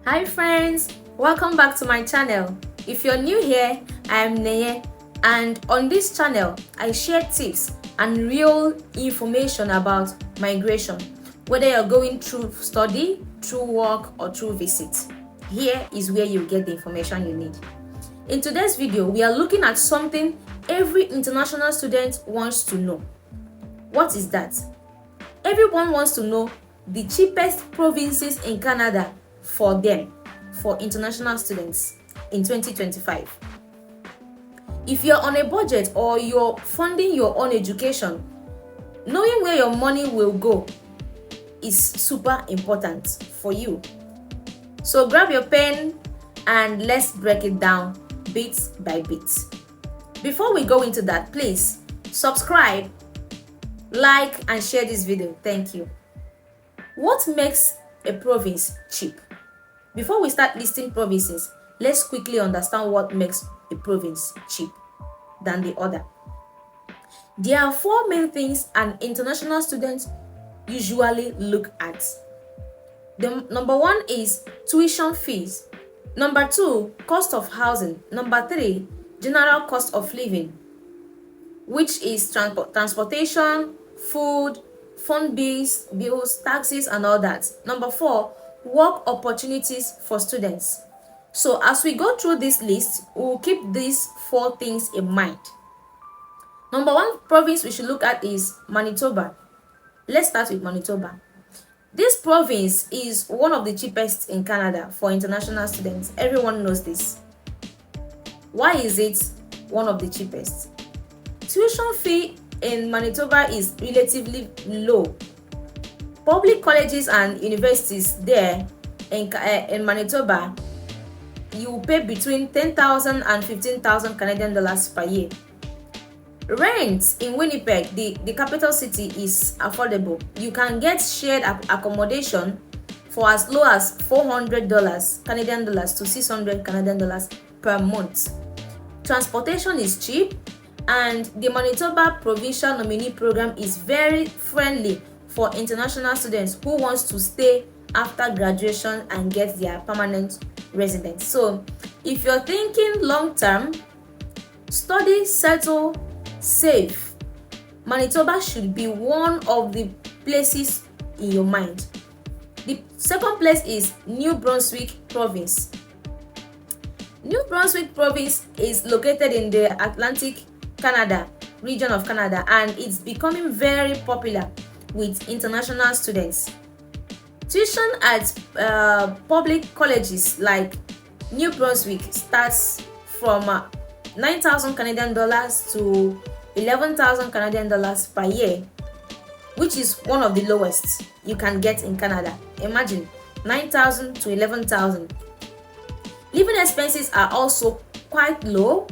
Hi friends, welcome back to my channel. If you're new here, I am Neye, and on this channel I share tips and real information about migration, whether you're going through study, through work or through visit. Here is where you get the information you need. In today's video, we are looking at something every international student wants to know. What is that? Everyone wants to know the cheapest provinces in Canada for them, for international students in 2025. If you're on a budget or you're funding your own education, knowing where your money will go is super important for you. So grab your pen and let's break it down bit by bit. Before we go into that, please subscribe, like and share this video. Thank you. What makes a province cheap? Before we start listing provinces, let's quickly understand what makes a province cheap than the other. There are four main things an international student usually look at. The number one is tuition fees. Number two, cost of housing. Number three, general cost of living, which is transportation, food, phone bills, taxes, and all that. Number four, work opportunities for students. So as we go through this list, we'll keep these four things in mind. Number one province we should look at is Manitoba. Let's start with Manitoba. This province is one of the cheapest in Canada for international students. Everyone knows this. Why is it one of the cheapest? Tuition fee in Manitoba is relatively low. Public colleges and universities there in Manitoba, you pay between 10,000 and 15,000 Canadian dollars per year. Rent in Winnipeg, the capital city, is affordable. You can get shared accommodation for as low as $400 Canadian dollars to 600 Canadian dollars per month. Transportation is cheap, and the Manitoba Provincial Nominee Program is very friendly for international students who wants to stay after graduation and get their permanent residence. So if you're thinking long term, study, settle, save, Manitoba should be one of the places in your mind. The second place is New Brunswick Province. New Brunswick Province is located in the Atlantic Canada region of Canada, and it's becoming very popular with international students. Tuition at public colleges like New Brunswick starts from 9,000 Canadian dollars to 11,000 Canadian dollars per year, which is one of the lowest you can get in Canada. Imagine 9,000 to 11,000. Living expenses are also quite low.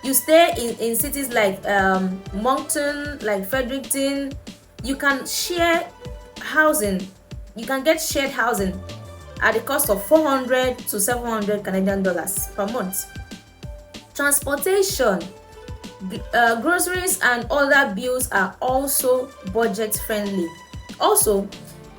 You stay in cities like Moncton, like Fredericton. You can share housing. You can get shared housing at the cost of 400 to 700 Canadian dollars per month. Transportation, groceries and other bills are also budget friendly. Also,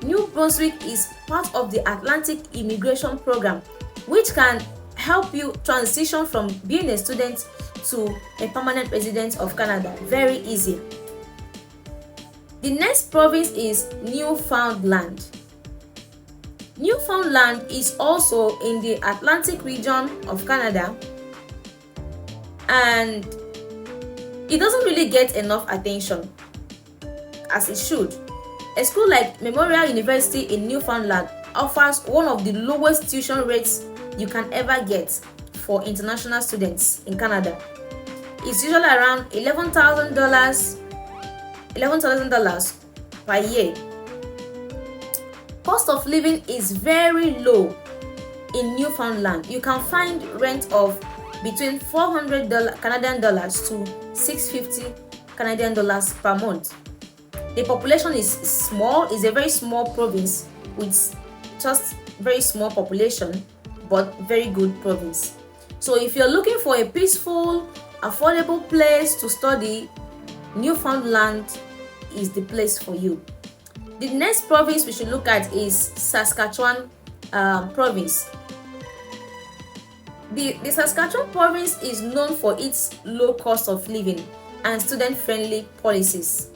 New Brunswick is part of the Atlantic Immigration Program, which can help you transition from being a student to a permanent resident of Canada very easy. The next province is Newfoundland. Newfoundland is also in the Atlantic region of Canada, and it doesn't really get enough attention as it should. A school like Memorial University in Newfoundland offers one of the lowest tuition rates you can ever get for international students in Canada. It's usually around $11,000 per year. Cost of living is very low in Newfoundland. You can find rent of between $400 Canadian dollars to $650 Canadian dollars per month. The population is small. It's a very small province with just very small population, but very good province. So if you're looking for a peaceful, affordable place to study, Newfoundland is the place for you. The next province we should look at is Saskatchewan province. The Saskatchewan province is known for its low cost of living and student-friendly policies.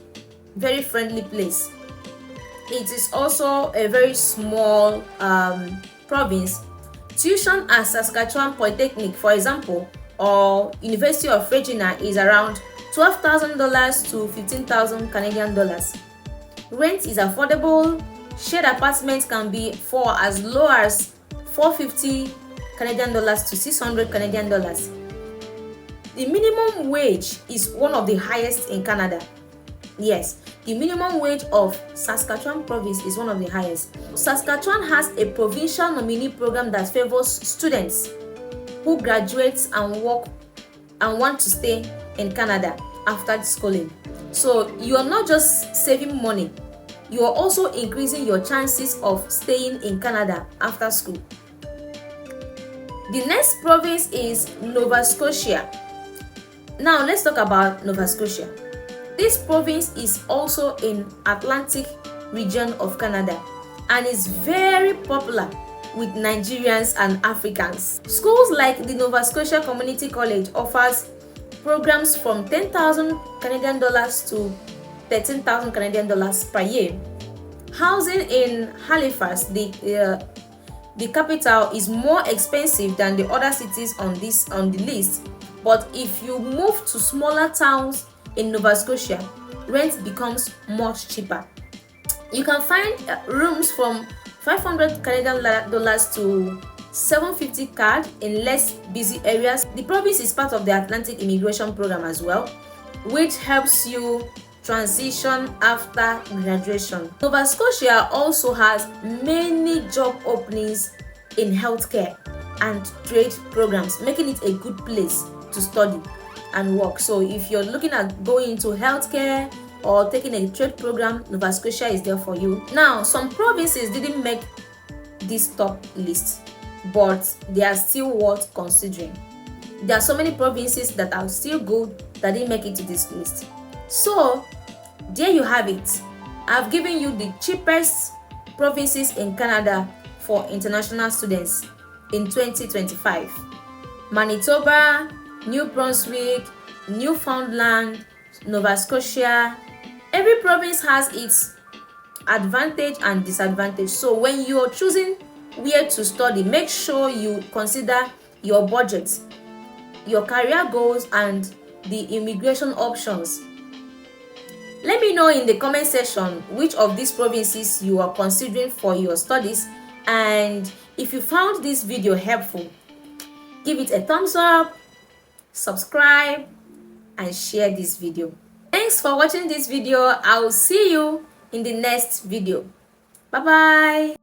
Very friendly place. It is also a very small province. Tuition at Saskatchewan Polytechnic, for example, or University of Regina is around $12,000 to 15,000 Canadian dollars. Rent is affordable. Shared apartments can be for as low as $450 Canadian dollars to 600 Canadian dollars. The minimum wage is one of the highest in Canada. Yes, the minimum wage of Saskatchewan province is one of the highest. Saskatchewan has a provincial nominee program that favors students who graduate and work and want to stay in Canada after schooling. So you are not just saving money, you are also increasing your chances of staying in Canada after school. The next province is Nova Scotia. Now let's talk about Nova Scotia. This province is also in Atlantic region of Canada and is very popular with Nigerians and Africans. Schools like the Nova Scotia Community College offers programs from 10,000 Canadian dollars to 13,000 Canadian dollars per year. Housing in Halifax, the capital, is more expensive than the other cities on the list, but if you move to smaller towns in Nova Scotia, rent becomes much cheaper. You can find rooms from 500 Canadian dollars to 750 CAD in less busy areas. The province is part of the Atlantic Immigration Program as well, which helps you transition after graduation. Nova Scotia also has many job openings in healthcare and trade programs, making it a good place to study and work. So if you're looking at going into healthcare or taking a trade program, Nova Scotia is there for you. Now, some provinces didn't make this top list, but they are still worth considering. There are so many provinces that are still good that didn't make it to this list. So there you have it. I've given you the cheapest provinces in Canada for international students in 2025. Manitoba, New Brunswick, Newfoundland, Nova Scotia. Every province has its advantage and disadvantage. So when you're choosing where to study, make sure you consider your budget, your career goals, and the immigration options. Let me know in the comment section which of these provinces you are considering for your studies, and if you found this video helpful, give it a thumbs up, subscribe, and share this video. Thanks for watching this video. I will see you in the next video. Bye bye.